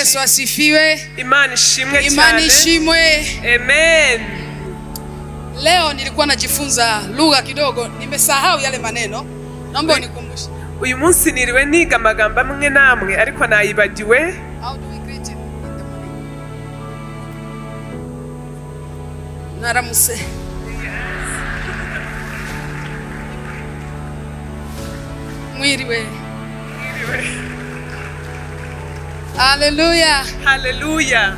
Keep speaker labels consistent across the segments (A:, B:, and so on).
A: Yesu asifiwe.
B: Imana ishimwe cyane.
A: Imana ishimwe.
B: Amen.
A: Leo nilikuwa najifunza lugha kidogo, nimesahau yale maneno. Naomba unikumbushe.
B: Uyu munsi niriwe niga amagambo amwe namwe ariko nayibagiwe.
A: How do we greet in the morning? Naramuse. Mwiriwe. Hallelujah.
B: Hallelujah.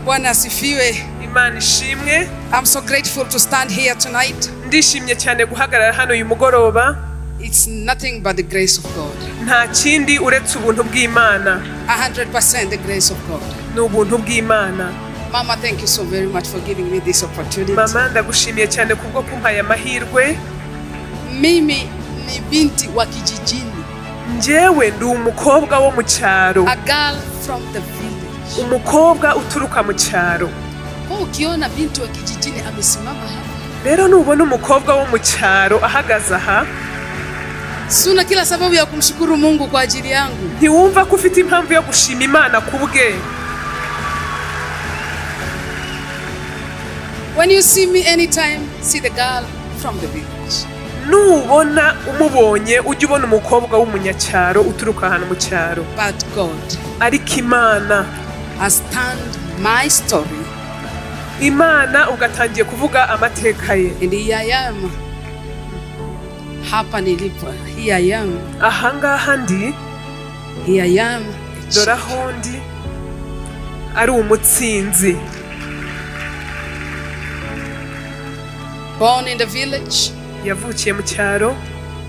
A: Bwana asifiwe.
B: Imana ishimwe.
A: I'm so grateful to stand here tonight.
B: Ndishimye cyane guhagarara hano uyu mugoroba.
A: It's nothing but the grace of God.
B: Nta kindi uretse ubuntu bw'Imana.
A: 100% the grace of God.
B: N'ubuntu bw'Imana.
A: Mama, thank you so very much for giving me this opportunity.
B: Mama, ndagushimiye cyane kubwo kumpaye amahirwe.
A: Mimi ni binti wa kijijini.
B: Njyewe ndi umukobwa wo mu cyaro.
A: A girl from the village.
B: Umukobwa uturuka mu cyaro.
A: Kwa ukiona binti wa kijijini amesimama hapa.
B: Rero nubona umukobwa wo mu cyaro ahagaze aha.
A: Suna kila sababu ya kumshukuru Mungu kwa ajili yangu.
B: Ntiwumva ko ufite impamvu yo gushima Imana kubwe.
A: When you see me anytime, see the girl from the village.
B: Nubona umubonye ujye ubona umukobwa w'umunyacyaro uturuka ahantu mu cyaro.
A: But God,
B: ariko Imana
A: has turned my story.
B: Imana ugatangiye kuvuga amateka ye.
A: And here I am. Hapa nilipo. Here I am.
B: Ahangaha ndi.
A: Here I am.
B: Dore aho ndi ari umutsinzi.
A: Born in the village.
B: Yavukiye mu cyaro.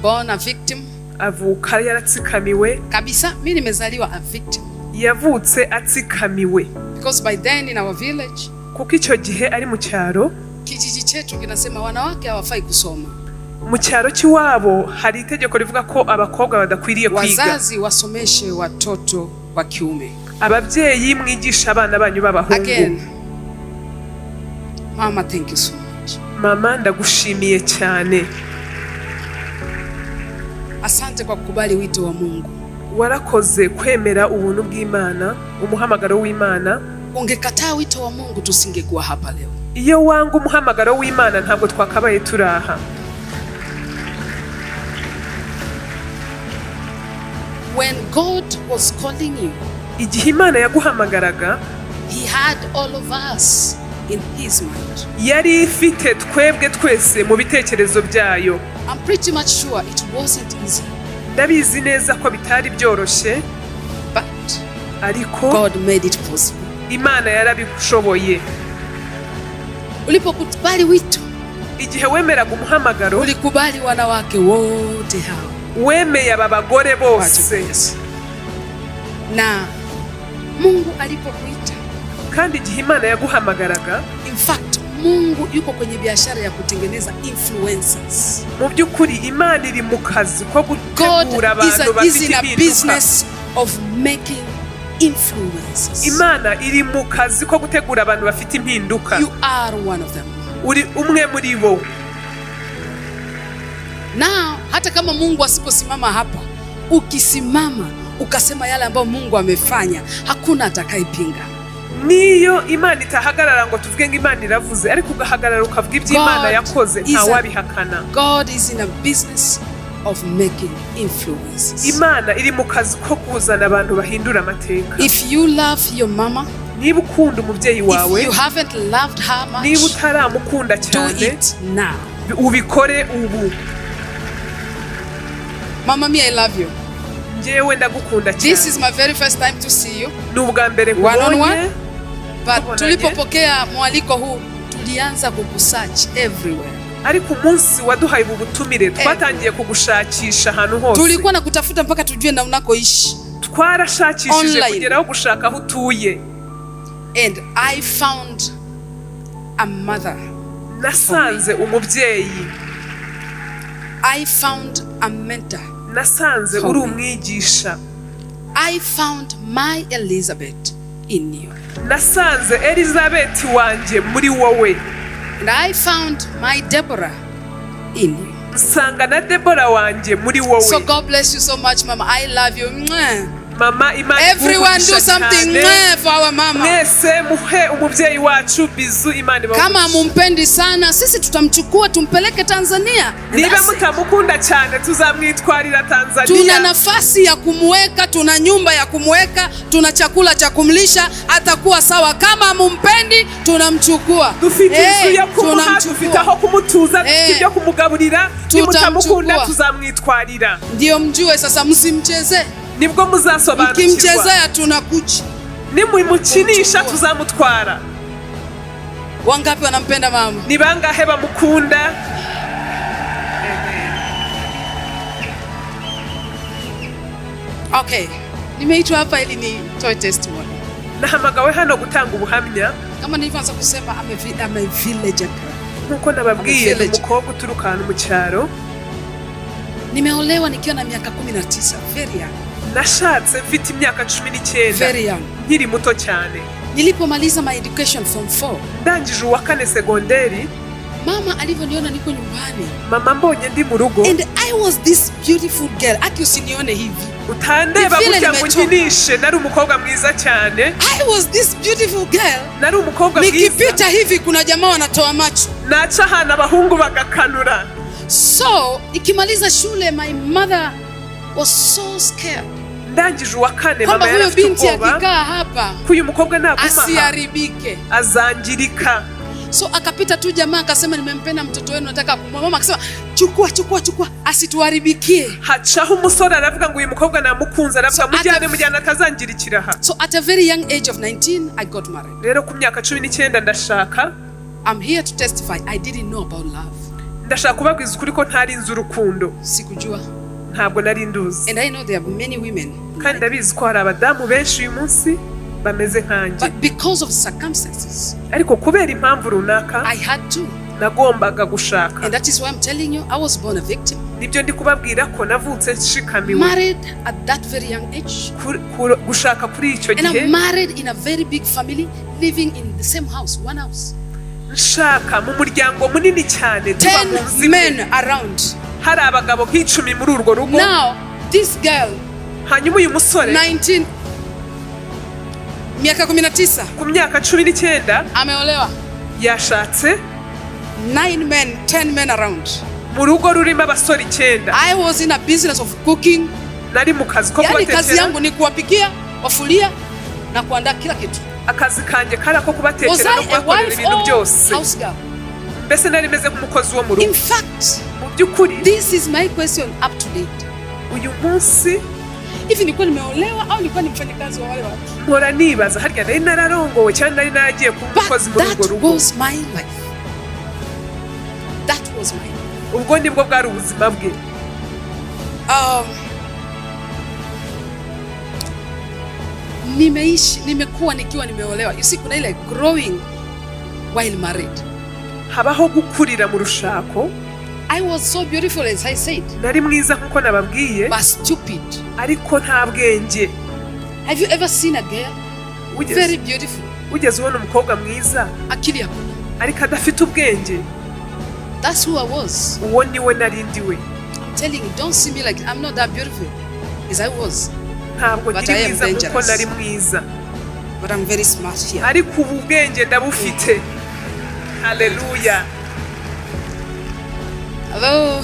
A: Born a victim.
B: Avuka yaratsikamiwe.
A: Kabisa mimi nimezaliwa a victim.
B: Yavutse atsikamiwe.
A: Because by then in our village,
B: kuko icyo gihe ari mu cyaro,
A: kijiji chetu kinasema wanawake hawafai kusoma.
B: Mu cyaro cy'iwabo hari itegeko rivuga ko abakobwa badakwiriye kwiga.
A: Wazazi wasomeshe watoto wa kiume.
B: Ababyeyi mwigisha abana banyu b'abahungu.
A: Again, Mama, thank you so much.
B: Mama, ndagushimiye cyane.
A: Asante kwa kukubali wito wa Mungu.
B: Warakoze kwemera ubuntu bw'Imana, umuhamagaro w'Imana.
A: Ungekataa wito wa Mungu tusingekuwa hapa leo.
B: Iyo wanga umuhamagaro w'Imana ntabwo twakabaye turaha.
A: When God was calling you,
B: igihe Imana yaguhamagaraga,
A: He had all of us in His mind.
B: Yari ifite twebwe twese mu bitekerezo byayo.
A: I'm pretty much sure it wasn't easy.
B: Ndabizi neza ko bitari byoroshye,
A: but
B: ariko
A: God made it possible.
B: Imana yarabishoboye.
A: Ulipokubali wito,
B: igihe wemeraga umuhamagaro,
A: ulikubali wanawake wote hao.
B: Wemeye aba bagore bose.
A: Na Mungu alipokuita,
B: kandi igihe Imana yaguhamagaraga,
A: in fact Mungu yuko kwenye biashara ya kutengeneza influencers.
B: Mu byukuri Imana iri mu kazi ko gutegura abantu bafite impinduka.
A: Business of making influencers.
B: Imana iri mu kazi ko gutegura abantu bafite impinduka.
A: You are one of them.
B: Uri umwe muri bo.
A: Now, hata kama Mungu asiposimama hapa, ukisimama ukasema yale ambayo Mungu amefanya, hakuna atakayepinga.
B: Niyo Imana itahagarara ngo tuvuge ngo Imana iravuze, ariko ugahagarara ukavuga ibyo Imana yakoze, nta wabihakana.
A: God is in a business of making influences.
B: Imana iri mu kazi ko kuzana abantu bahindura amateka.
A: If you love your mama,
B: niba ukunda umubyeyi wawe,
A: if you haven't loved her much,
B: niba utaramukunda cyane,
A: do it now.
B: Ubikore ubu.
A: Mama, me, I love you.
B: Njyewe ndagukunda cyane.
A: This is my very first time to see you.
B: N'ubwa mbere kubonye.
A: But tulipopokea mwaliko huu, tulianza kukusearch everywhere.
B: Ariko umunsi waduhaye ubutumire, twatangiye kugushakisha ahantu hose.
A: Tulikuwa na kutafuta mpaka tujue na unakoishi.
B: Twarashakishije kugera aho gushaka aho utuye.
A: And I found a mother.
B: Nasanze umubyeyi.
A: I found a mentor.
B: Nasanze uri umwigisha.
A: I found my Elizabeth in you.
B: Nasanze Elizabeth wanje muri wowe.
A: And I found my Deborah in you.
B: Nsanga na Deborah wanje muri wowe.
A: So God bless you so much, Mama. I love you.
B: mama Imana
A: Everyone do something for our mama.
B: Mwese muhe umubyeyi wacu bizu Imana ibahe.
A: Kama mumpendi sana sisi tutamchukua tumpeleke Tanzania.
B: Niba mutamukunda cyane tuzamwitwarira Tanzania.
A: Tuna nafasi ya kumweka, tuna nyumba ya kumweka, tuna chakula cha kumlisha, atakuwa sawa. Kama mumpendi tunamchukua.
B: Dufite inzu ya kumuha, dufite aho kumutuza, ibyo kumugaburira. Nimutamukunda tuzamwitwarira.
A: Ndio mjue sasa, msimcheze.
B: Nibwo muzasobanukirwa.
A: Mkimchezea tunakuchi.
B: Nimukinisha tuzamutwara.
A: Wangapi wanampenda mama?
B: Ni bangahe bamukunda?
A: Okay. Nimeitwa hapa ili nitoe testimony.
B: Nahamagawe hano gutanga ubuhamya.
A: Kama nilivyoanza kusema, I'm a villager.
B: Nkuko nababwiye umukobwa uturuka hano mu cyaro.
A: Nimeolewa nikiwa na miaka 19, very young.
B: Nashatse mfite imyaka 19,
A: very young.
B: Nkiri muto cyane.
A: Nilipomaliza my education from 4,
B: ndangije uwa 4 segonderi,
A: mama alivyoniona niko nyumbani,
B: mama mbonye ndi mu rugo,
A: and I was this beautiful girl. Aki usinione hivi,
B: utandeba gutya munyinishe, nari umukobwa mwiza cyane.
A: I was this beautiful girl,
B: nari umukobwa mwiza.
A: Nikipita hivi kuna jamaa wanatoa macho,
B: naca hana abahungu bagakanura.
A: So ikimaliza shule, my mother was so scared.
B: Ndangije uwa 4, mama yarafite ubwoba.
A: Binti akikaa hapa
B: kuyu mukobwa naguma
A: asiharibike,
B: azangirika.
A: So akapita tu jamaa akasema, nimempenda mtoto wenu, nataka kumwoa. Mama akasema, chukua asituharibikie.
B: Hacaho umusore aravuga ngo uyu mukobwa namukunze, aravuga mujyane atazangirikira ha.
A: So at a very young age of 19 I got married.
B: Rero ku myaka 19 ndashaka.
A: I'm here to testify, I didn't know about love.
B: Ndashaka kubabwiza ukuri ko ntari nzi urukundo.
A: Sikujua.
B: Ntabwo nari nduzi.
A: And I know there are many women.
B: Kandi ndabizi ko hari abadamu benshi uyu munsi bameze nkanjye.
A: But because of circumstances,
B: ariko kubera impamvu runaka,
A: I had to.
B: nagombaga gushaka.
A: And that is why I'm telling you, I was born a victim.
B: Nibyo ndi kubabwira ko navutse nshikamiwe.
A: Married at that very young age.
B: Gushaka kuri icyo gihe.
A: And I'm married in a very big family, living in the same house, one house.
B: Nshaka mu muryango munini cyane, tuba mu
A: 10 men around.
B: Hari abagabo nk'icumi muri urwo rugo.
A: Now this girl,
B: hanyuma uyu musore
A: 19, miaka 19,
B: ku myaka 19
A: ameolewa,
B: yashatse
A: 9 men, 10 men around.
B: Mu rugo rurimo abasore 9.
A: I was in a business of cooking.
B: Nari mu kazi ko kubatekera.
A: Kazi yangu ni kuwapikia, wafulia na kuandaa kila kitu.
B: Akazi kanje kara ko kubatekera no kubakorera ibintu byose. Mbese nari meze nk'umukozi wo mu rugo.
A: In fact,
B: mu byukuri,
A: this is my question up to date.
B: Uyu munsi
A: hivi nilikuwa nimeolewa au nilikuwa ni mfanyakazi wa wale watu?
B: Mpora nibaza harya nari nararongowe cyane nari naragiye ku mukozi mu rugo rugo.
A: That was my life. That was my life.
B: Ubwo nibwo bwari ubuzima bwe.
A: Nimekuwa nikiwa nimeolewa. You see, kuna ile growing while married.
B: Habaho gukurira mu rushako.
A: I was so beautiful, as I said.
B: Nari mwiza nkuko nababwiye.
A: But stupid.
B: Ariko nta bwenge.
A: Have you ever seen a girl very beautiful?
B: Ugeze ubona umukobwa mwiza,
A: akili yakuna,
B: ariko adafite ubwenge.
A: That's who I was.
B: Uwo niwe nari ndiwe.
A: I'm telling you, don't see me like I'm not that beautiful as I was.
B: Ntabwo ndi mwiza nkuko nari mwiza.
A: But I'm very smart here.
B: Ariko ubu ubwenge ndabufite. Hallelujah.
A: Hello.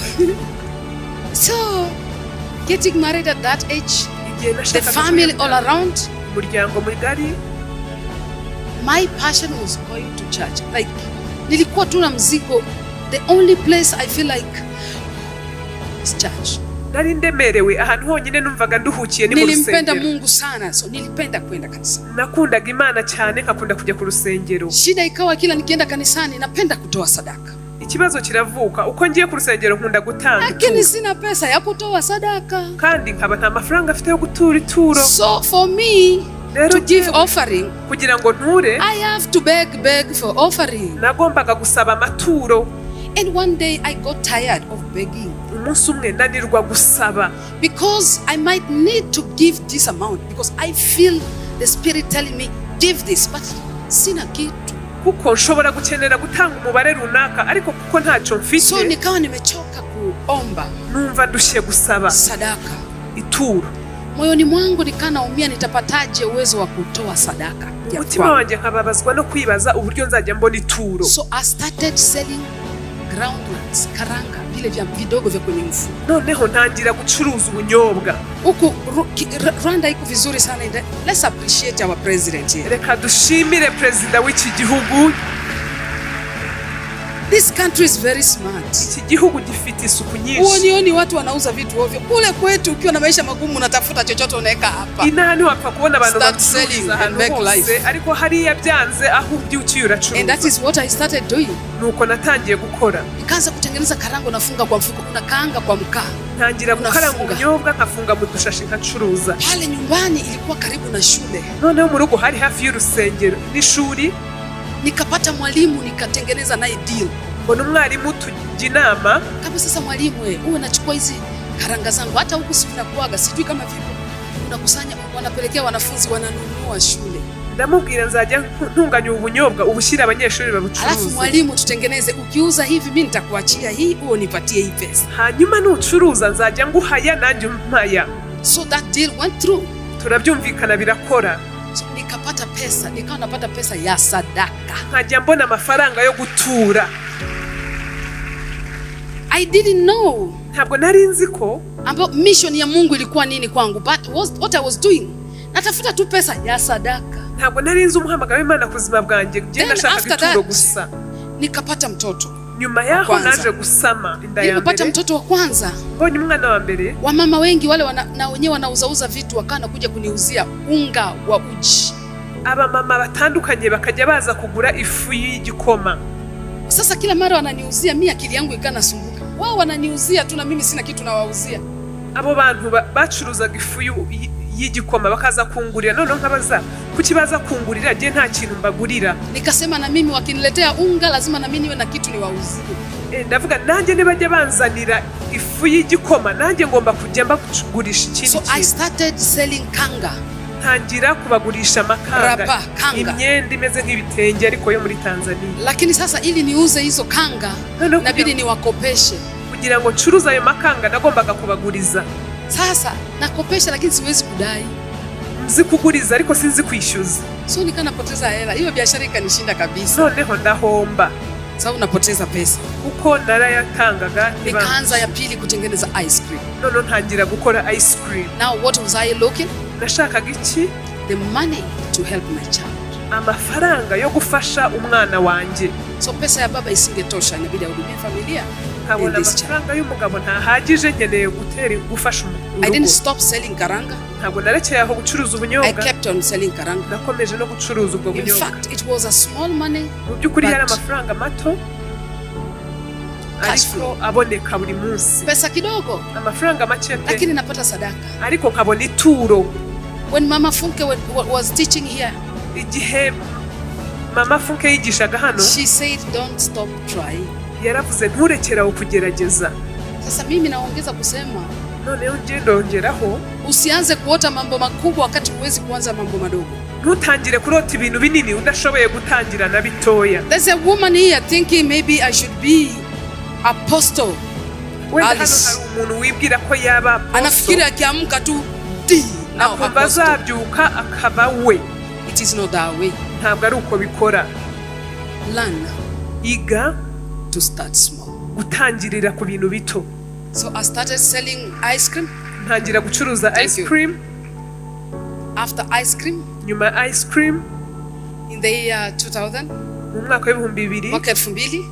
A: So, getting married at that age, the family all around, my passion was going to church. Like, nilikuwa tu na mzigo. The only place I feel like is church.
B: Nari ndemerewe ahantu honyine numvaga nduhukiye ni mu rusengero.
A: Nilimpenda Mungu sana, so nilipenda kwenda kanisa.
B: Nakundaga Imana cyane, nkakunda kujya ku rusengero.
A: Shida ikawa kila nikienda kanisani napenda kutoa sadaka.
B: Ikibazo kiravuka uko ngiye ku rusengero nkunda gutanga.
A: Lakini sina pesa ya kutoa sadaka.
B: Kandi nkaba nta mafaranga afite yo gutura ituro.
A: So for me to give offering,
B: kugira ngo nture,
A: I have to beg for offering.
B: Nagombaga gusaba amaturo.
A: And one day I got tired of begging.
B: Umunsi umwe ndanirwa gusaba.
A: Because I might need to give this amount because I feel the Spirit telling me give this, but sina kitu.
B: Kuko nshobora gukenera gutanga umubare runaka ariko kuko ntacyo mfite.
A: So nikawa nimechoka kuomba.
B: Numva ndushye gusaba
A: sadaka,
B: ituro.
A: moyoni mwangu nikanaumia, nitapataje uwezo wa kutoa sadaka.
B: Umutima wanjye nkababazwa no kwibaza uburyo nzajya mbona ituro.
A: So I started selling groundnuts, karanga, vile vya vidogo vya kwenye mfuko.
B: Noneho ntangira gucuruza ubunyobwa.
A: Huku Rwanda iko vizuri sana. Let's appreciate our president here.
B: Reka dushimire president w'iki gihugu.
A: This country is very smart.
B: Iki gihugu gifite isuku nyinshi.
A: Uoni watu wanauza vitu ovyo. Kule kwetu ukiwa na maisha magumu unatafuta chochote unaweka hapa.
B: Inani wapfa kubona abantu bacuruza hano hose, ariko hariya byanze aho ubyukiye uracuruza.
A: And that is what I started doing.
B: Nuko natangiye gukora.
A: Nikaanza kutengeneza karango, nafunga kwa mfuko, unakaanga kwa mkaa.
B: Ntangira gukaranga ubunyobwa nkafunga mu dushashi nkacuruza.
A: Pale nyumbani ilikuwa karibu na shule.
B: Noneho mu rugo hari hafi y'urusengero n'ishuri.
A: Nikapata mwalimu nikatengeneza naye deal.
B: Mbona umwarimu tujya inama.
A: Kama sasa mwalimu uwe nachukua hizi karanga zangu, hata huku si vinakuaga, sijui kama vipo. Unakusanya wanapelekea wanafunzi wananunua shule.
B: Ndamubwira nzajya ntunganya ubunyobwa ubushyira abanyeshuri babucuruza.
A: Alafu mwalimu tutengeneze, ukiuza hivi mimi nitakuachia hii, uo nipatie hii pesa.
B: Hanyuma nucuruza nzajya nguhaya nanjye umpaya.
A: So that deal went through.
B: Turabyumvikana birakora.
A: So nikapata pesa, nikawa napata pesa ya sadaka.
B: Nkajya mbona amafaranga yo gutura.
A: I didn't know.
B: Ntabwo nari nzi ko
A: mission ya Mungu ilikuwa nini kwangu, but what I was doing, natafuta tu pesa ya sadaka.
B: Ntabwo nari nzi umuhamagaro w'Imana kuzima bwanjye, ngiye nashaka bituro gusa.
A: Nikapata mtoto.
B: Nyuma yaho naje gusama inda ya mbere.
A: Nikapata mtoto wa kwanza.
B: Mbonye umwana wa mbere.
A: Wamama wengi wale na wenyewe wanauza vitu wakana kuja kuniuzia unga wa uji.
B: Aba mama batandukanye bakajya baza kugura ifu y'igikoma.
A: Sasa kila mara wananiuzia, mimi akili yangu ikanasumbuka. Wao wananiuzia tu na mimi sina kitu nawauzia.
B: Abo bantu bacuruzaga ifu y'igikoma bakaza kungurira, none nkabaza kuki baza kungurira je nta kintu mbagurira. Nikasema
A: na mimi wakiniletea unga lazima na mimi niwe na kitu niwauzie.
B: Ndavuga nanjye nibajya banzanira ifu y'igikoma nanjye ngomba kujya mbagurisha ikindi.
A: So I started selling kanga.
B: Ntangira kubagurisha makanga, imyenda imeze nk'ibitenge ariko yo muri Tanzania.
A: Lakini sasa ili niuze hizo kanga nabidi niwakopeshe.
B: Kugira ngo ncuruza ayo makanga nagombaga kubaguriza.
A: Sasa nakopesha lakini siwezi kudai.
B: Nzi kuguriza ariko sinzi kwishyuza.
A: So nikanapoteza hela. Hiyo biashara ikanishinda kabisa.
B: Noneho ndahomba.
A: Sasa unapoteza pesa.
B: Uko narayatangaga
A: nikaanza ya pili kutengeneza ice cream.
B: Noneho ntangira gukora ice cream.
A: Now what was I looking?
B: Nashakaga iki?
A: The money to help my child.
B: Amafaranga yo gufasha umwana wanjye.
A: So pesa ya baba isingetosha, inabidi ahudumie familia.
B: Nkabona amafaranga y'umugabo ntahagije, nkeneye gufasha urugo.
A: I didn't stop selling karanga.
B: Ntabwo narekeye aho gucuruza ubunyobwa.
A: I kept on selling karanga.
B: Nakomeje no gucuruza ubwo bunyobwa.
A: In fact, it was a small money.
B: Mu by'ukuri yari amafaranga mato, ariko aboneka buri munsi.
A: Pesa kidogo.
B: Amafaranga make pe.
A: Lakini napata sadaka.
B: Ariko nkabona ituro.
A: When Mama Funke was teaching here,
B: igihe Mama Funke yigishaga hano,
A: she said don't stop trying.
B: Yaravuze nturekeraho kugerageza.
A: Sasa mimi naongeza kusema,
B: noneho ndongeraho,
A: usianze kuota mambo makubwa wakati huwezi kuanza mambo madogo.
B: Ntutangire kurota ibintu binini udashoboye gutangira na bitoya.
A: There's a woman here thinking maybe I should be apostle.
B: Wenda hano hari umuntu wibwira ko yaba apostle.
A: Anafikiri akiamka tu
B: akumva azabyuka akaba we.
A: It is not that way.
B: Ntabwo ari uko bikora.
A: Learn.
B: Iga
A: to start small.
B: Gutangirira ku bintu bito.
A: So I started selling ice cream.
B: Ntangira gucuruza ice cream.
A: After ice cream,
B: nyuma ice cream,
A: in the year 2000,
B: mu mwaka wa 2000,
A: mwaka 2000,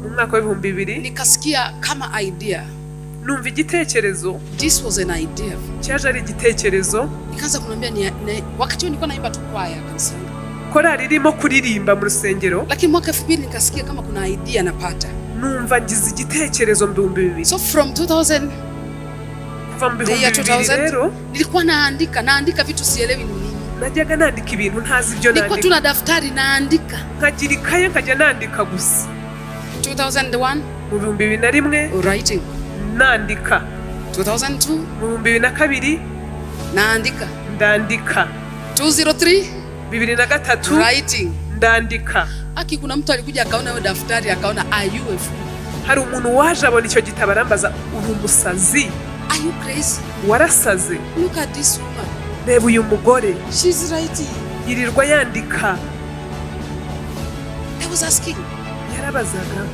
B: mu mwaka wa 2000,
A: nikasikia kama idea.
B: Numva igitekerezo.
A: This was an idea.
B: Cyaje ari igitekerezo.
A: Nikaanza kunambia wakati nilikuwa naimba tu kwaya kanisani.
B: Korali irimo kuririmba mu rusengero.
A: Lakini mwaka 2000 nikasikia kama kuna idea napata.
B: Numva ngize igitekerezo mu 2000.
A: So from 2000,
B: kuva mu 2000 rero
A: nilikuwa naandika vitu sielewi nini.
B: Najyaga nandika ibintu ntazi ibyo nandika.
A: Niko tuna daftari naandika.
B: Nkagira ikaye nkajya nandika gusa.
A: 2001,
B: mu 2001,
A: writing.
B: Nandika.
A: 2002,
B: mu 2002,
A: naandika.
B: Ndandika.
A: 2003,
B: 2003,
A: writing.
B: Ndandika.
A: Aki kuna mtu alikuja akaona hiyo daftari akaona are you a fool?
B: Hari umuntu waje abona icyo gitabo arambaza uri umusazi.
A: Are you crazy?
B: warasaze.
A: Look at this woman.
B: Reba uyu mugore
A: She's writing.
B: yirirwa yandika.
A: I was asking,
B: Yarabazaga,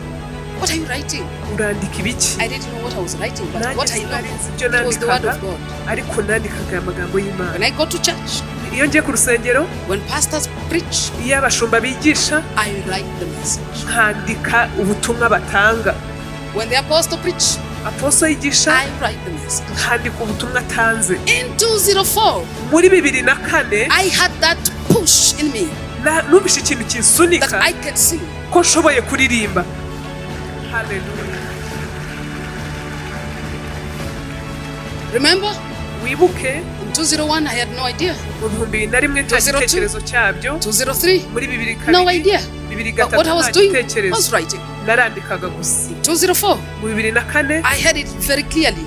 A: what are you writing?
B: urandika ibiki?
A: I didn't know what I was writing, but what I know,
B: ibyo
A: it was the word
B: nandikaga,
A: of God.
B: ariko nandikaga amagambo
A: When
B: y'Imana.
A: I go to church,
B: Iyo ngiye ku rusengero,
A: when pastors preach,
B: iyo abashumba bigisha,
A: I write the message.
B: nkandika ubutumwa batanga.
A: When the apostle preach,
B: Apostle yigisha,
A: I write the message.
B: nkandika ubutumwa atanze.
A: In 204,
B: Muri 2004
A: I had that push in me
B: numvise ikintu
A: that
B: kinsunika
A: I can sing.
B: ko nshoboye kuririmba. Hallelujah.
A: Remember,
B: Wibuke
A: in 201, I had no idea.
B: mu 2001 nta
A: 202,
B: gitekerezo cyabyo.
A: 203,
B: Muri 2002
A: no idea. But what I
B: 2003
A: was
B: nta
A: doing, I
B: gitekerezo.
A: was writing.
B: Narandikaga gusa.
A: 204,
B: Mu 2004
A: I had it very clearly.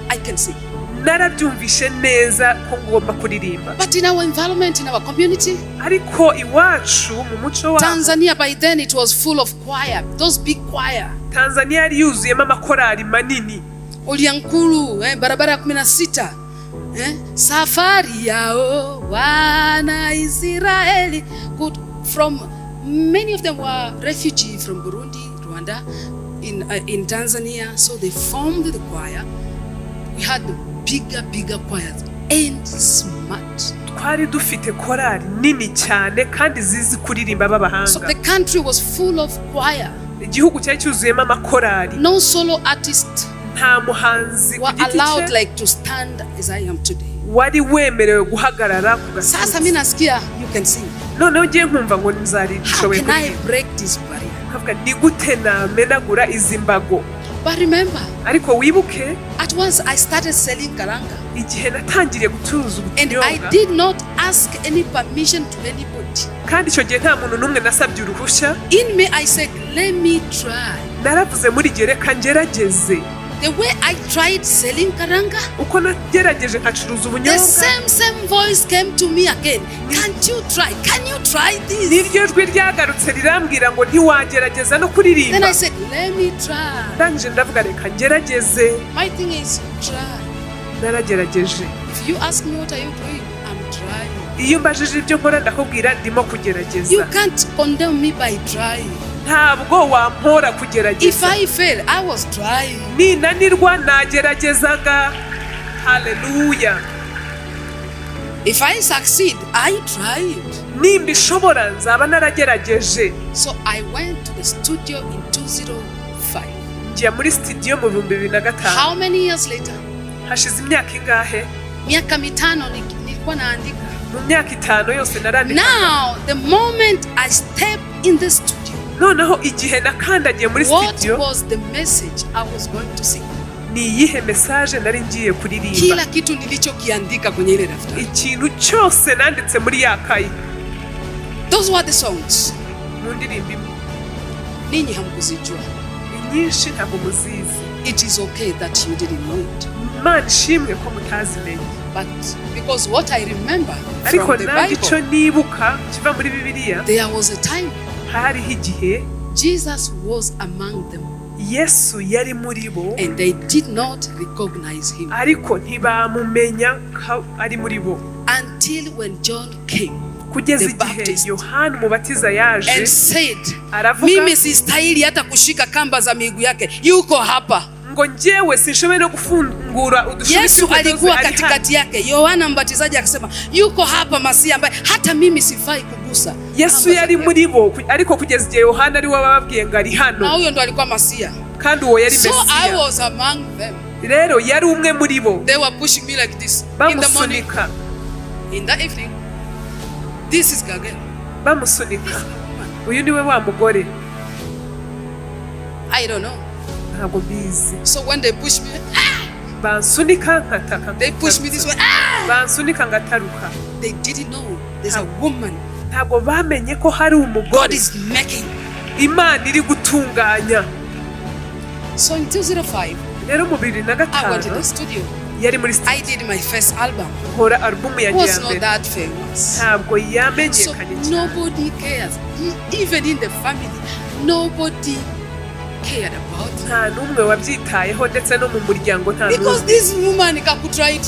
A: I can sing.
B: narabyumvishe neza ko ngomba kuririmba.
A: But in our environment, in our community,
B: Ariko iwacu mu muco wa
A: Tanzania, by then it was full of choir, those big choir.
B: Tanzania yari yuzuyemo amakorari manini.
A: Uliankuru, barabara ya 16. Safari yao wana Israeli. Good. From many of them were refugees from Burundi, Rwanda, in Tanzania. So they formed the choir. We had bigger choirs and smart.
B: Twari dufite korari nini cyane kandi zizi kuririmba
A: So
B: b'abahanga.
A: the country was full of choir.
B: Igihugu cyari cyuzuyemo amakorari.
A: No solo artists
B: Nta muhanzi ku
A: were
B: giti
A: allowed
B: cye
A: like to stand as I am today.
B: wari wemerewe guhagarara ku
A: Sasa
B: gatuza.
A: mimi nasikia you can sing.
B: Noneho ugiye nkumva ngo
A: How
B: nzarishobeye
A: can I
B: kuririmba.
A: break this barrier?
B: Nkavuga ni gute namenagura izi mbago.
A: But remember,
B: Ariko wibuke
A: at once I started selling karanga.
B: igihe natangiriye gucuruza
A: And I
B: ubunyobwa
A: did not ask any permission to anybody.
B: kandi icyo gihe nta muntu n'umwe nasabye uruhushya.
A: In me, I said, let me try.
B: Naravuze muri gihe reka ngerageze.
A: The way I tried selling karanga,
B: Uko nagerageje nkacuruza
A: the
B: ubunyobwa
A: same voice came to me again. Can't you try? Can you try this?
B: niryo jwi ryagarutse rirambwira ngo ntiwagerageza no
A: Then
B: kuririmba.
A: I said, let me try.
B: Ndangije ndavuga reka ngerageze.
A: My thing is, try.
B: Naragerageje.
A: If you ask me what are you doing, I'm trying.
B: Iyo mbajije ibyo nkora ndakubwira ndimo
A: You
B: kugerageza.
A: can't condemn me by trying.
B: Ntabwo wampora
A: If
B: kugerageza.
A: I fail, I was trying.
B: Ninanirwa nageragezaga. Haleluya.
A: If I succeed, I tried.
B: Nimbishobora nzaba naragerageje.
A: So I went to the studio in 205.
B: Njya muri studio mu 2005.
A: How many years later?
B: Hashize imyaka ingahe?
A: Miaka mitano nilikuwa naandika.
B: Mu myaka 5 yose narandika.
A: Now, the moment I step in the studio,
B: Noneho igihe nakandagiye muri
A: what
B: studio
A: was the message I was going to sing?
B: ni iyihe message nari ngiye kuririmba.
A: Kila kitu nilichokiandika kwenye ile daftari.
B: Ikintu cyose nanditse muri yakayi.
A: Those were the songs.
B: Mu ndirimbo imwe.
A: Ninyi hamkuzijua.
B: Inyinshi ntabwo muzizi.
A: It is okay that you didn't know it.
B: Imana ishimwe ko mutazimenye.
A: But because what I remember
B: Ariko
A: from the
B: nanjye icyo
A: Bible,
B: nibuka kiva muri Bibiliya
A: there was a time
B: hariho igihe
A: Jesus was among them
B: Yesu yari muri bo
A: and they did not recognize him
B: ariko ntibamumenya ko ari muri bo
A: until when John came
B: kugeza
A: the
B: igihe
A: Baptist
B: Yohana umubatiza yaje
A: and said,
B: aravuga
A: mimi sistahili hata kushika kamba za miguu yake, yuko hapa.
B: ngo njyewe sinshoboye no gufungura udushuri
A: Yesu alikuwa katikati yake. Yohana Mbatizaji akasema, yuko hapa Masiya ambaye hata mimi sifai kugusa.
B: Yesu yari muri bo ariko kugeza igihe Yohana ari wababwiye ngo ari
A: Na
B: hano
A: huyo ndo alikuwa Masiya.
B: kandi uwo yari
A: So I
B: Mesiya.
A: was among them.
B: Rero yari umwe muri bo.
A: They were pushing me like this in the morning,
B: Bamusunika.
A: in the evening. This is Gagel.
B: Bamusunika. Uyu niwe wa mugore.
A: I don't know.
B: Ntabwo mbizi.
A: So when they push me,
B: Bansunika nkataka.
A: they push me this way.
B: Bansunika ngataruka.
A: They didn't know there's a woman
B: Ntabwo bamenye ko hari
A: God
B: umugore
A: is making.
B: Imana iri gutunganya.
A: So in 205,
B: Rero mu
A: I went to
B: 2005
A: the studio.
B: yari muri
A: I did my first album.
B: nkora album
A: It
B: yanjye
A: was
B: ya
A: not
B: mbere.
A: that famous.
B: Ntabwo
A: So
B: yamenyekanye cyane.
A: nobody cares. Even in the family, nobody cared about.
B: nta n'umwe wabyitayeho ndetse no mu muryango nta
A: Because
B: n'umwe.
A: this woman kakutry.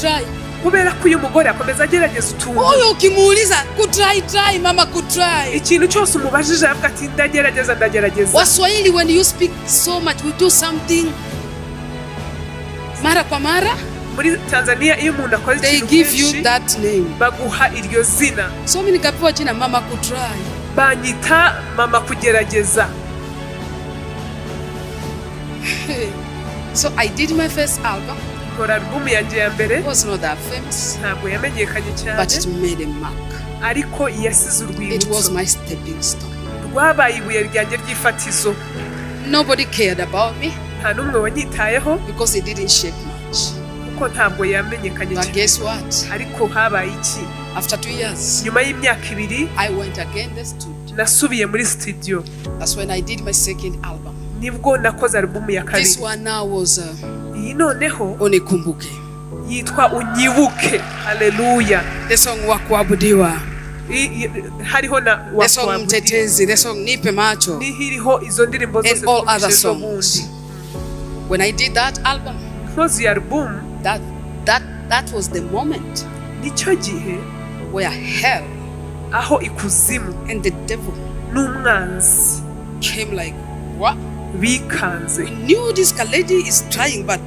B: Kubera ko uyu mugore akomeza agerageza utuntu.
A: Oyo ukimuuliza kutry mama kutry.
B: Ikintu cyose umubajije avuga ati ndagerageza.
A: Waswahili, when you speak so much, we do something mara kwa mara.
B: Muri Tanzania iyo umuntu akoze
A: They
B: ikintu
A: give you
B: kenshi
A: that name.
B: baguha iryo zina.
A: So mimi nikapewa jina mama kutry.
B: Banyita mama kugerageza.
A: So I did my first album.
B: Nkora album yanjye ya mbere.
A: It was not that famous,
B: Ntabwo yamenyekanye cyane.
A: but it made a mark.
B: Ariko yasize
A: It was
B: urwibutso.
A: my stepping stone.
B: Rwabaye ibuye ryanjye ry'ifatizo.
A: Nobody cared about me
B: Nta n'umwe wanyitayeho
A: because it didn't shake much.
B: kuko ntabwo yamenyekanye
A: But
B: cyane.
A: guess what?
B: Ariko habaye iki?
A: After 2 years,
B: Nyuma y'imyaka 2
A: I went again the studio.
B: nasubiye muri studio.
A: That's when I did my second album.
B: Nibwo nakoze album ya
A: This
B: kabiri.
A: one now was
B: Iyi noneho
A: Unikumbuke.
B: yitwa Unyibuke. Haleluya.
A: The song wa kuabudiwa.
B: Hariho na
A: The song Mtetezi. The song Nipe Macho.
B: Nihiriho izo ndirimbo zose
A: And all other
B: twumvise
A: songs.
B: ubundi.
A: When I did that album,
B: Nkoze iyi album
A: that was the moment
B: nicyo gihe
A: where hell
B: aho ikuzimu
A: and the devil
B: n'umwanzi
A: came like, what?
B: bikanze.
A: We knew this lady is trying, but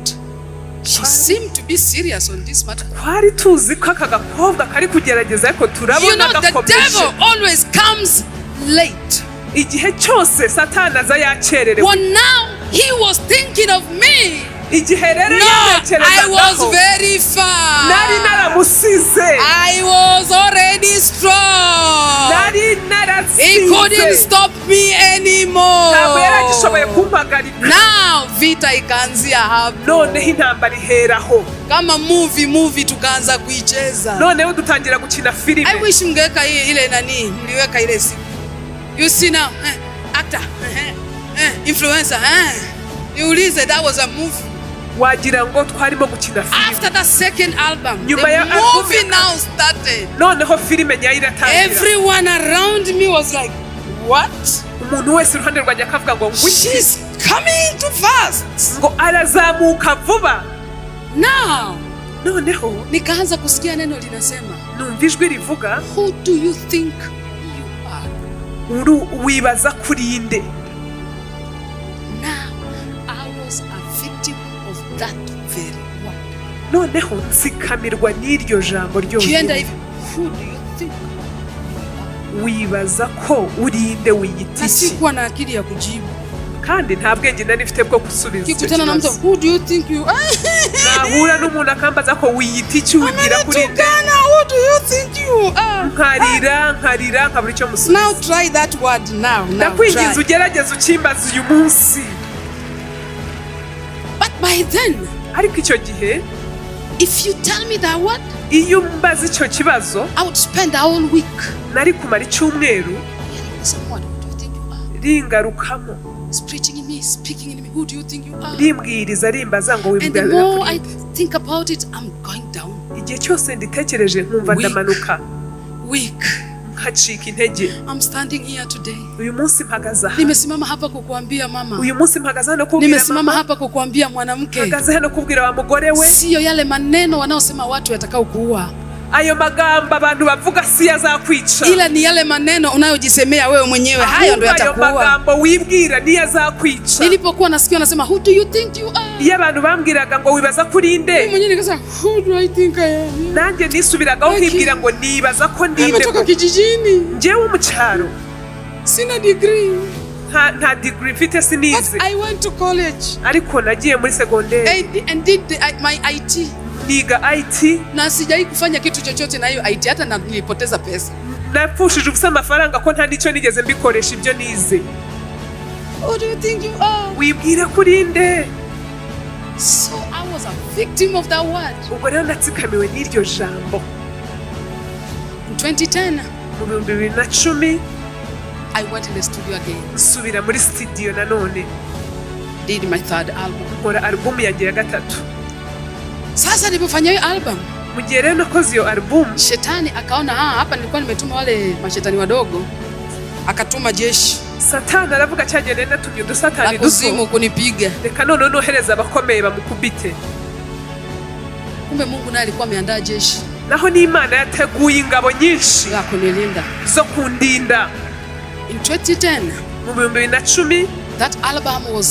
A: she seemed to be serious on this matter.
B: Twari tuzi ko aka gakobwa kari kugerageza ariko
A: You
B: turabona
A: know, the devil
B: gakomeje.
A: always comes late.
B: Igihe cyose Satani aza yakererewe.
A: Well, now he was thinking of me.
B: Igihe rero
A: No, I was
B: yatekerezagaho
A: very far.
B: nari naramusize.
A: I was already strong.
B: Nari
A: He couldn't
B: narasinze.
A: stop me
B: Ntabwo
A: anymore.
B: yaragishoboye kumpagarika.
A: Now vita ikaanzia hapo.
B: Noneho intambara iheraho.
A: Kama movie tukaanza kuicheza.
B: Noneho dutangira gukina
A: I
B: filime.
A: wish mngeweka ile nani, mliweka ile siku. You see now, actor, influencer, niulize, that was a movie.
B: Wagira ngo twarimo gukina filime.
A: After the second album, the
B: Nyuma ya
A: movie
B: album-
A: now started.
B: Noneho filime nyayo iratangira.
A: Everyone around me was like, what?
B: Umuntu wese iruhande rwanjye akavuga ngo ngwiki.
A: She's coming too fast.
B: Ngo arazamuka vuba.
A: Now,
B: Noneho
A: nikaanza kusikia neno linasema,
B: numva ijwi rivuga,
A: who do you think you are?
B: wibaza kuri nde.
A: Now, I was a victim of that very word.
B: Noneho nsikamirwa n'iryo jambo
A: Kienda
B: ryose.
A: hivi, who do you think?
B: Wibaza ko uri nde, wiyita
A: Na
B: iki?
A: sikuwa na akili ya kujibu.
B: Kandi nta bwenge nari mfite bwo gusubiza icyo
A: Kikutana na mtu,
B: kibazo.
A: who do you think you are?
B: Nahura n'umuntu akambaza ko wiyita iki, wibwira kuri nde.
A: Amenitugana, who do you think you are?
B: Nkarira nkabura icyo
A: Now
B: musubiza.
A: try that word now.
B: Ndakwinginze
A: Try.
B: ugerageze ukimbaza uyu munsi.
A: But by then,
B: Ariko icyo gihe
A: if you tell me that word,
B: iyo mbaza icyo kibazo
A: I would spend the whole week
B: nari kumara icyumweru
A: hearing someone, who do you think you are?
B: ringarukamo,
A: It's preaching in me, speaking in me, who do you think you are?
B: rimbwiriza rimbaza ngo
A: And the
B: wibwira
A: more
B: kuri
A: I
B: nde.
A: think about it, I'm going down.
B: Igihe cyose nditekereje nkumva
A: Weak.
B: ndamanuka
A: Weak.
B: nkacika intege.
A: I'm standing here today.
B: Uyu munsi mpagaze aha.
A: Nimesimama hapa kukuambia mama.
B: Uyu munsi mpagaze hano kubwira
A: Nimesimama
B: mama.
A: hapa kukuambia mwanamke.
B: Mpagaze hano kubwira wa mugore we.
A: Sio yale maneno wanaosema watu yatakao kuua.
B: Ayo magambo abantu bavuga si azakwica.
A: Ila ni yale maneno unayojisemea wewe mwenyewe, hayo ndio
B: Ayo
A: yatakuua.
B: magambo wibwira ni azakwica.
A: Nilipokuwa nasikia nasema, who do you think you are?
B: Iyo abantu bambwiraga ngo wibaza kuri
A: Mimi
B: nde,
A: mwenyewe nikasema, who do I think I am?
B: nanjye nisubiragaho nkibwira ngo nibaza ko ndinde.
A: Nimetoka kijijini.
B: Njyewe mu cyaro
A: Sina degree.
B: nta degree mfite,
A: But
B: sinize.
A: I went to college
B: Ariko nagiye muri segonderi
A: and did my IT.
B: niga IT.
A: Na sijai kufanya kitu chochote na hiyo IT, hata na nilipoteza pesa.
B: Napfushije ubusa amafaranga ko nta nicyo nigeze mbikoresha ibyo nize.
A: Who do you think you are?
B: Wibwira kuri nde.
A: So I was a victim of that word.
B: Ubwo rero natsikamiwe n'iryo jambo.
A: In 2010,
B: Mu 2010
A: I went in the studio again.
B: nsubira muri studio nanone
A: Did my third album.
B: nkora album yanjye ya gatatu.
A: Sasa nilipofanya hiyo album,
B: Mu gihe rero nakoze iyo album,
A: shetani akaona hapa nilikuwa nimetuma wale mashetani wadogo, akatuma jeshi.
B: Satani aravuga cyagene natumye udusatani
A: kuzimu kunipiga.
B: Reka none nohereza abakomeye bamukubite.
A: Kumbe Mungu naye alikuwa ameandaa jeshi.
B: Naho ni Imana yateguye ingabo nyinshi
A: ya kunilinda
B: zo kundinda.
A: In 2010
B: mu 2010
A: that album was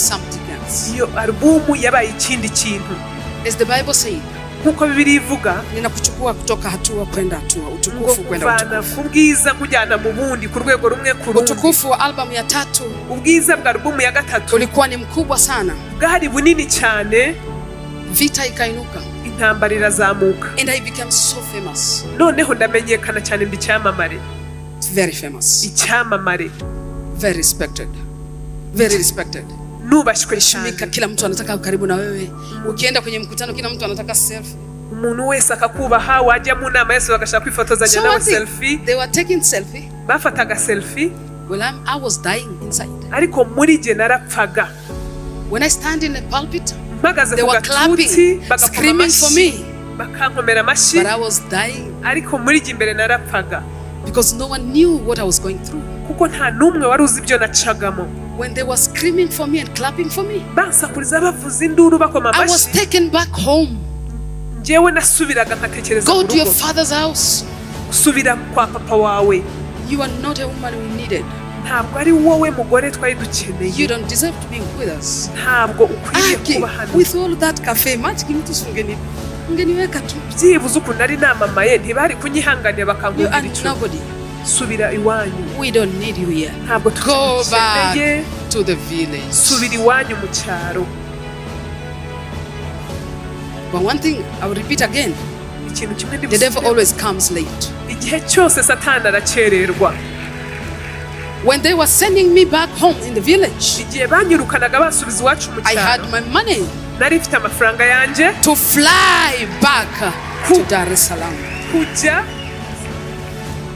A: something else.
B: Iyo albumu yabaye ikindi kintu.
A: As the Bible said,
B: nkuko Bibiliya ivuga,
A: ninakuchukua kutoka hatua kwenda hatua, utukufu kwenda utukufu.
B: Ubwiza kujyana mu bundi ku rwego rumwe ku rundi.
A: Utukufu wa album ya 3,
B: ubwiza bwa albumu ya 3
A: ulikuwa ni mkubwa sana.
B: Bwari bunini cyane.
A: Vita ikainuka.
B: Intambara irazamuka.
A: And I became so famous.
B: Noneho ndamenyekana cyane mbi cyamamare.
A: Very famous.
B: Icyamamare.
A: Very respected. Very respected.
B: Nubashwe cyane.
A: Kila mtu anataka karibu na wewe. Ukienda kwenye mkutano kila mtu anataka selfie.
B: Umuntu wese akakubaha, wajya mu nama yose bagashaka kwifotozanya na selfie.
A: They were taking selfie.
B: Bafataga selfie.
A: Well, I was dying inside.
B: Ariko muri je narapfaga.
A: When I stand in the pulpit,
B: they were clapping,
A: screaming for me.
B: Bakankomera amashi.
A: But I was dying.
B: Ariko muri je imbere narapfaga.
A: Because no one knew what I was going through.
B: Kuko nta numwe wari uzi ibyo nacagamo.
A: When they were screaming for me and clapping for me,
B: bansakuriza bavuza induru bakoma amashi.
A: I was taken back home.
B: Njyewe nasubiraga nkatekereza
A: go to your father's house.
B: Subira kwa papa wawe.
A: You are not a woman we needed.
B: Ntabwo ari wowe mugore twari dukeneye.
A: You don't deserve to be with us.
B: Ntabwo ukwiriye kuba hano.
A: With all that cafe match kimtu sungeni. Ngeniweka tu.
B: Byibuze ukuntu ari namamaye ntibari kunyihanganira bakangugira icyo. Subira iwanyu.
A: We don't need you here.
B: Ntabwo
A: go back to the village.
B: Subira iwanyu mu cyaro.
A: But one thing I will repeat again. The devil always comes late.
B: Igihe cyose Satani aracererwa.
A: When they were sending me back home in the village,
B: igihe banyirukanaga basubiza iwacu mu cyaro.
A: I had my money.
B: Nari mfite amafaranga yanje
A: to fly back to Dar es Salaam.
B: Kuja.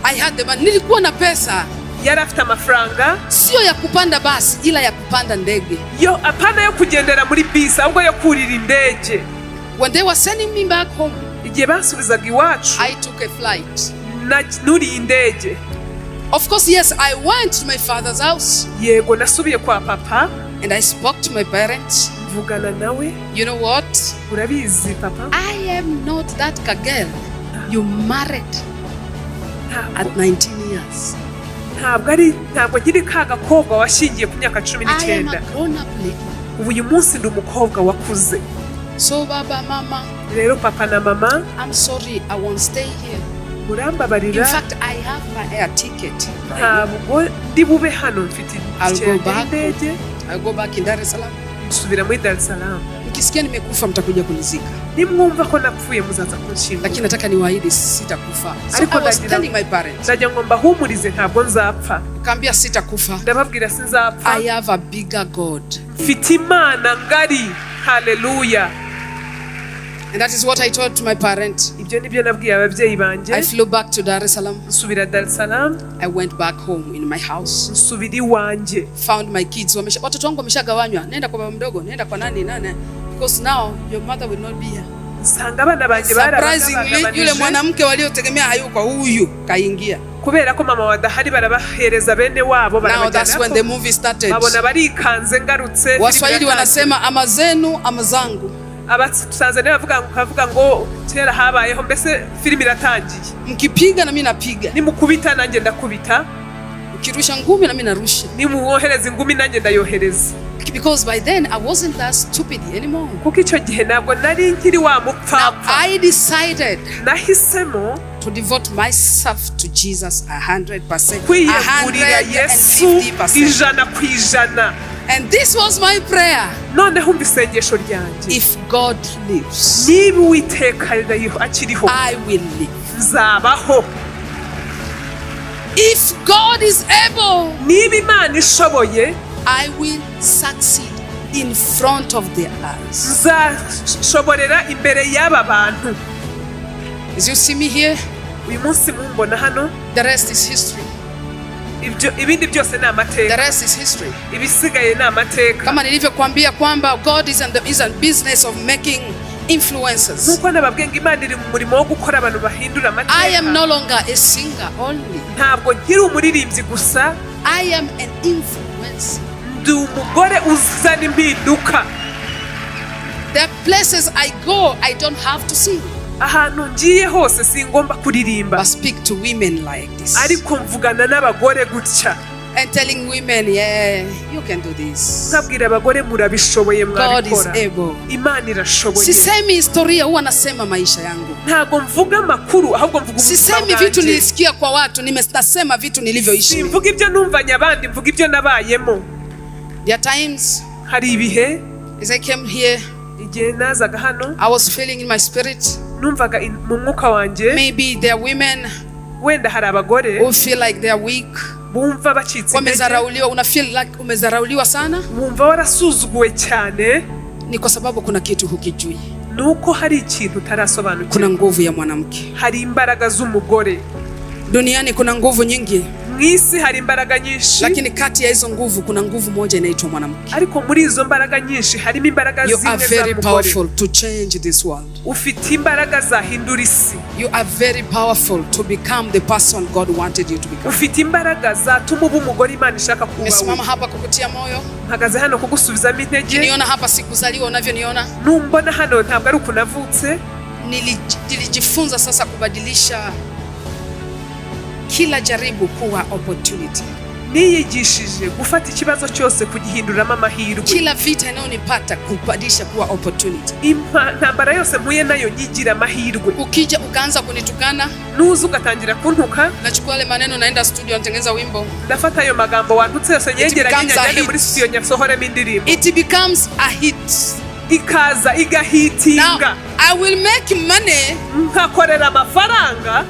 A: I had the money. Nilikuwa na pesa.
B: Yari afite amafaranga.
A: Sio ya kupanda basi ila ya kupanda ndege.
B: Yo apana yo kugendera muri bisi ahubwo yo kurira indege.
A: When they were sending me back home,
B: igihe basubizaga iwacu,
A: I took a flight.
B: Nuri indege.
A: Of course, yes, I went to my father's house.
B: Yego nasubiye kwa papa.
A: And I spoke to my parents.
B: Vugana nawe.
A: You know what?
B: Urabizi papa.
A: I am not that girl you married at 19 years.
B: Ntabwo nkiri ka gakobwa washingiye ku myaka 19.
A: I am a grown up lady.
B: Ubu uyu munsi ndi umukobwa wakuze.
A: So baba mama.
B: Rero papa na mama.
A: I'm sorry, I won't stay here.
B: Murambabarira.
A: In fact, I have my air ticket.
B: Ntabwo ndi bube hano mfite
A: indege. I'll go back in Dar es Salaam.
B: Subira muri Dar es Salaam.
A: Nikisikia nimekufa mtakuja kunizika.
B: Nimwumva ko napfuye muzaza kunshima.
A: Lakini nataka niwaahidi sitakufa. So I was telling my parents.
B: Najya ngomba humurize ntabwo nzapfa.
A: Kambia sitakufa.
B: Ndababwira sinzapfa.
A: I have a bigger God.
B: Mfite Imana ngari. Hallelujah.
A: And that is what I told to my parents.
B: Ibyo nibyo nabwiye ababyeyi banje.
A: I flew back to Dar es Salaam.
B: Subira Dar es Salaam.
A: I went back home in my house.
B: Subiri wanje.
A: Found my kids. Watoto wangu wameshagawanywa. Nenda kwa baba mdogo, nenda kwa nani. Because now your mother will not be here.
B: Sanga abana banje
A: surprisingly, yule mwanamke waliotegemea hayuko, huyu kaingia.
B: Kubera ko mama wadahari barabahereza bene wabo
A: barabajana. Now that's when the movie started.
B: Babona barikanze ngarutse.
A: Waswahili wanasema ama zenu ama zangu.
B: Abatanzania bavuga ngo kera habayeho mbese filimi iratangiye.
A: Mkipiga na mimi napiga.
B: Nimukubita nanjye ndakubita.
A: Ukirusha ngumi na mimi narusha.
B: Nimuwohereza ingumi nanjye ndayohereza.
A: Because by then I wasn't that stupid anymore.
B: Kuko icyo gihe ntabwo nari nkiri wa mupfapfa.
A: I decided
B: nahisemo
A: to devote myself to Jesus 100%.
B: Kwiyegurira Yesu 100%.
A: And this was my prayer.
B: Noneho isengesho ryanjye.
A: If God lives,
B: niba Uwiteka akiriho,
A: I will live.
B: Nzabaho.
A: If God is able,
B: niba Imana ishoboye,
A: I will succeed in front of their eyes.
B: Nzashoborera imbere y'aba bantu.
A: As you see me here,
B: uyu munsi mumbona hano,
A: the rest is history.
B: Ibindi byose ni amateka.
A: The rest is history.
B: Ibisigaye ni amateka.
A: Kama nilivyokuambia kwamba God is in business of making influencers.
B: Nuko nababwenga Imana iri mu murimo wo gukora abantu bahindura amateka.
A: I am no longer a singer only.
B: Ntabwo nkiri umuririmbyi gusa.
A: I am an influencer.
B: ndi umugore uzana impinduka.
A: There are places I go, I don't have to sing.
B: Ahantu ngiye hose singomba kuririmba.
A: But speak to women like this.
B: Ariko mvugana n'abagore gutya.
A: And telling women, yeah, you can do this.
B: Nkabwira abagore murabishoboye mwabikora.
A: God is able.
B: Imana irashoboye.
A: Sisemi historia, huwa nasema maisha yangu.
B: Ntago mvuga makuru ahubwo mvuga ubuzima bwanjye.
A: Sisemi vitu nilisikia kwa watu, nimesema vitu nilivyoishi.
B: Simvuga ibyo numvanye abandi, mvuga ibyo nabayemo.
A: There are times,
B: hari ibihe,
A: as I came here,
B: igihe nazaga hano,
A: I was feeling in my spirit,
B: numvaga mu mwuka wanjye,
A: maybe there are women
B: wenda hari abagore
A: who feel like they are weak,
B: bumva bacitse
A: wamezarauliwa, una feel like umezarauliwa sana,
B: bumva warasuzuguwe cyane.
A: Ni kwa sababu kuna kitu hukijui.
B: Nuko hari ikintu utarasobanukirwa.
A: Kuna nguvu ya mwanamke.
B: Hari imbaraga z'umugore.
A: Duniani kuna nguvu nyingi.
B: Mwisi hari imbaraga nyinshi.
A: Lakini kati ya hizo nguvu kuna nguvu moja inaitwa mwanamke.
B: Ariko muri izo mbaraga nyinshi harimo imbaraga zimwe za mugore.
A: You are very powerful to change this world.
B: Ufite imbaraga zahindura isi.
A: You are very powerful to become the person God wanted you to become.
B: Ufite imbaraga zatuma uba umugore Imana ishaka kuba.
A: Nimesimama hapa kukutia moyo.
B: Mpagaze hano kugusubizamo intege.
A: Niona hapa sikuzaliwa unavyoniona.
B: Numbona hano ntabwo ari ukunavutse.
A: Nilijifunza sasa kubadilisha kila jaribu kuwa opportunity.
B: Niyigishije gufata ikibazo cyose kugihinduramo amahirwe.
A: Kila vita inayonipata kubadilisha kuwa opportunity.
B: Intambara yose mpuye nayo nyigira amahirwe.
A: Ukija ukaanza kunitukana,
B: nuza ugatangira kuntuka,
A: nachukua ile maneno naenda studio natengeneza wimbo.
B: Ndafata ayo magambo wantutse yose nyegeranye njyane muri studio nyasohoremo indirimbo.
A: It becomes a hit.
B: Ikaza igahitinga.
A: Now, I will make money
B: nkakorera amafaranga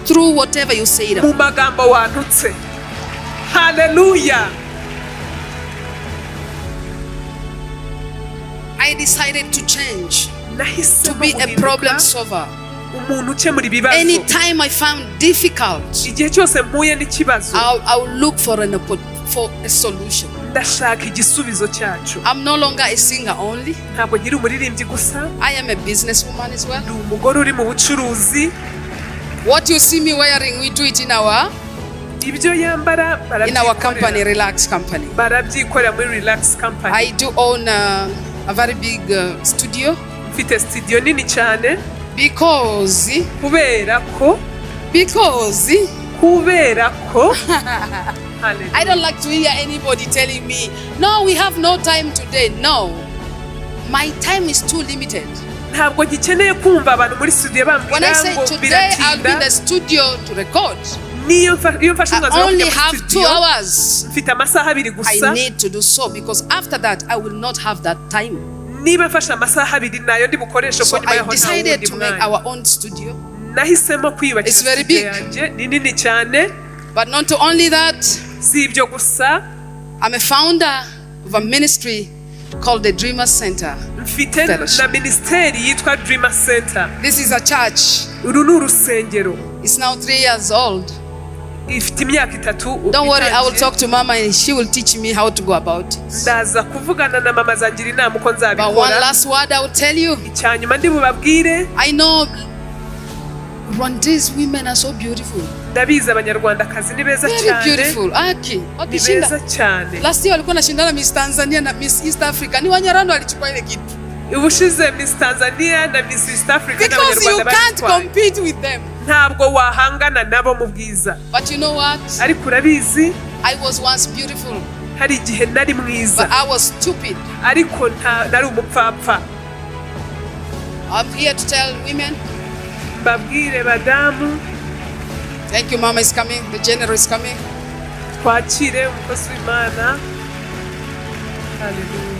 A: through whatever you say.
B: Mu magambo wantutse. Hallelujah.
A: I decided to change, to be a problem solver.
B: Umuntu ukemura ibibazo.
A: Anytime I found difficult,
B: igihe cyose mpuye n'ikibazo,
A: I will look for a solution.
B: Ndashaka igisubizo cyacu.
A: I'm no longer a singer only.
B: Ntabwo nkiri umuririmbyi gusa.
A: I am a businesswoman as well.
B: Ndi umugore uri mu bucuruzi.
A: What you see me wearing, we do it in our company, Relax Company.
B: Barabyikorera muri Relax Company.
A: I do own a very big studio.
B: Mfite studio nini cyane.
A: Because I don't like to hear anybody telling me, no, we have no time today. No, my time is too limited.
B: Ntabwo gikeneye kumva abantu muri studio bambwira ngo
A: when I say today I'll be in the studio to record, I only have 2 hours.
B: Mfite amasaha 2 gusa.
A: I need to do so because after that I will not have that time.
B: Niba mfashe amasaha 2 nayo ndi bukoresha
A: ko nyuma yaho nta wundi. So I decided to make our own studio.
B: Nahisemo kwiyubakira studio yanjye. Ni nini cyane.
A: But not only that,
B: si ibyo gusa,
A: I'm a founder of a ministry called the Dreamer Center.
B: Mfite na ministeri yitwa Dreamer Center.
A: This is a church.
B: Uru ni urusengero.
A: It's now 3 years old.
B: Ifite imyaka 3.
A: Don't worry, I will talk to Mama and she will teach me how to go about it.
B: Ndaza kuvugana na mama zangira inama uko nzabikora.
A: But one last word I will tell you.
B: Icyanyuma ndi bubabwire.
A: I know Rwandese women are so beautiful.
B: Ndabiza abanyarwandakazi ni beza cyane.
A: Very beautiful. Wakishinda.
B: Beza cyane.
A: Last year walikuwa nashindana Miss Tanzania na Miss East Africa. Ni Wanyarwanda walichukua ile kitu.
B: Ubushize Miss Tanzania na Miss East Africa na
A: Abanyarwanda. Because you can't compete with them.
B: Ntabwo wahangana nabo mu bwiza.
A: But you know what?
B: Ariko urabizi,
A: I was once beautiful.
B: Hari igihe nari mwiza.
A: But I was stupid.
B: Ariko nari umupfapfa.
A: I'm here to tell women.
B: Babwire badamu.
A: Thank you, Mama is coming. The general is coming.
B: Twakire umukozi w'Imana. Hallelujah.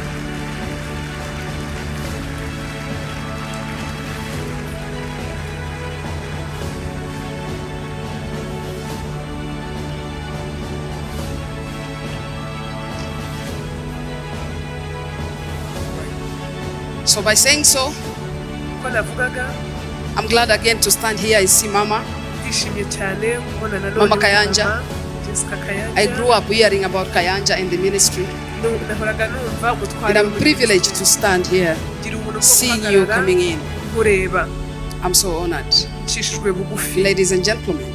A: So by saying so, I'm glad again to stand here and see Mama. Mama Kayanja. I grew up hearing about Kayanja in the ministry. And I'm privileged to stand here, seeing you coming in. I'm so honored. Ladies and gentlemen,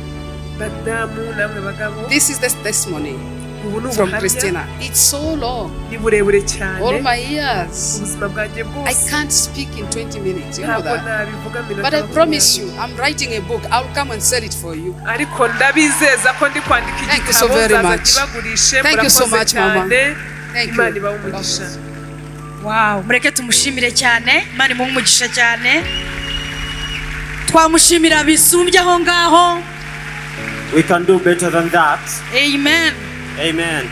A: this is the testimony
B: ubu ni
A: from
B: ubuhamya
A: Christina. It's so long.
B: ni burebure cyane
A: All my years.
B: ubuzima bwanjye
A: I
B: bwose
A: can't speak in 20 minutes. You know
B: ntabwo
A: that.
B: nabivuga
A: But I
B: minota
A: promise you, I'm writing a book. I'll come and sell it for you.
B: ariko ndabizeza ko ndi kwandika
A: Thank you so
B: igitabo
A: very
B: nzaza
A: much.
B: nkibagurishe
A: Thank you so
B: murakoze
A: much, Mama.
B: cyane
A: Thank
B: imana
A: you.
B: ibahe umugisha
C: Wow, mureke tumushimire cyane, Imana imuhe umugisha cyane. Twamushimira bisumbye aho ngaho.
D: We can do better than that.
C: Amen.
D: Amen.